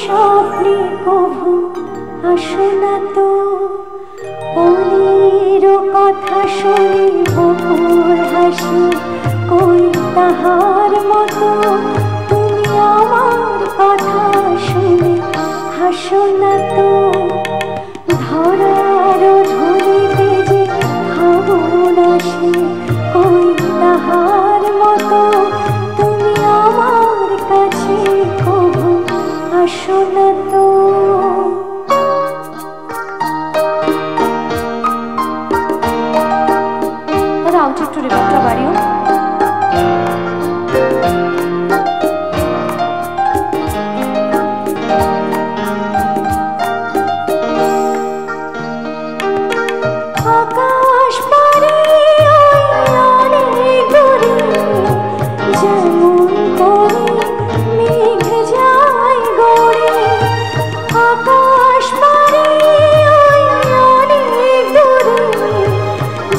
স্বপ্নে কভু আসো না তো, অলির কথা শুনি বকুল হাসি, কই তাহার মতো তুমি আমার কথা শুনে হাসো না তো। ধরার ধরিতে যে ভাবন আসে, কই তাহার মতো তুমি আমার কাছে কভু আসো না তো। দাদা আউট একটু রেকর্ডটা বাড়িও। আকাশ পারে অনেক দূরে, যেমন করে মেঘ যায় গড়ে। আকাশ পারে অনেক দূরে,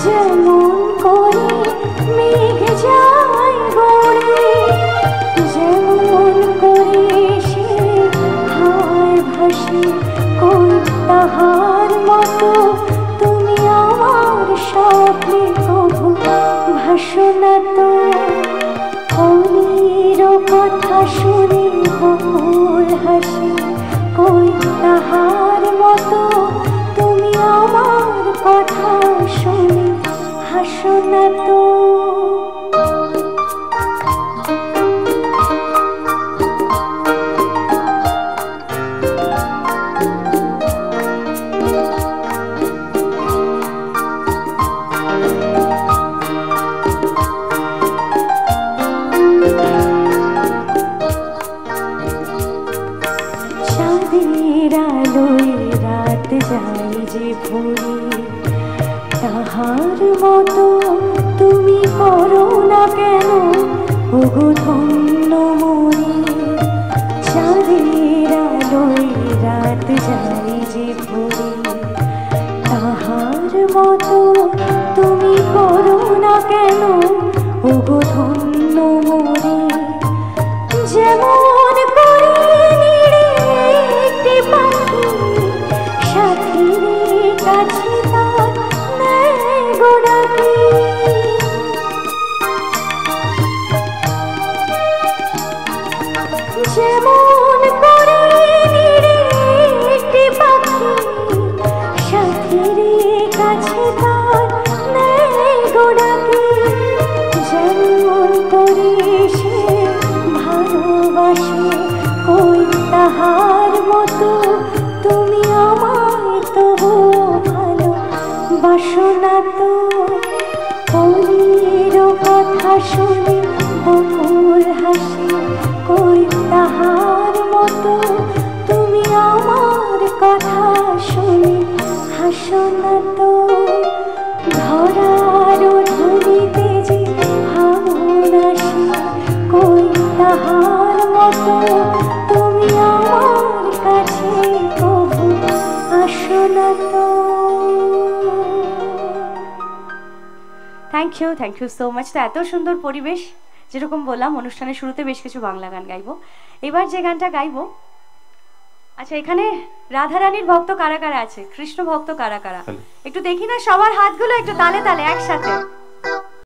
যেমন করে মেঘ যায় গড়ে। যেমন করে সে হায় ভাসে, কই তাহার মতো তুমি আমার স্বপ্নে কভু ভাসো না তো। অলির কথা শুনে বকুল হাসি, কই তাহার মতো তুমি আমার কথা শুনে হাসো না তো। চাঁদের আলোয় রাত যায় যে ভরে, তাহার মতো তুমি করো না কেন ওগো ধন্য মনে। চাঁদের আলোয় রাত যায় যে ভরে, তাহার মতো তুমি করো না কেন ওগো ধন্য মনে। যেমন করে নিড়ে একটি পাখি সাথীর কাছে তার নেয় গো ডাকি। যেমন করে নিড়ে একটি পাখি সাথীর কাছে তার নেয় গো ডাকি। যেমন করে সে ভালোবাসে, কই তাহার মতো তুমি আমায় তবু ভালোবাসো না তো। অলির কথা শুনে বকুল হাসি, কই তাহার মতো তুমি আমার কথা শুনে হাসো না তো। ধরার ধরিতে যে ভাবন আসে, কই তাহার মতো তুমি আমার কাছে কভু আসো না তো। Thank you so much. তো এত সুন্দর পরিবেশ, যেরকম বললাম অনুষ্ঠানের শুরুতে বেশ কিছু বাংলা গান গাইবো। এবার যে গানটা গাইবো, আচ্ছা এখানে রাধারানীর ভক্ত কারা কারা আছে, কৃষ্ণ ভক্ত কারা কারা, একটু দেখি না সবার হাতগুলো একটু তালে তালে একসাথে।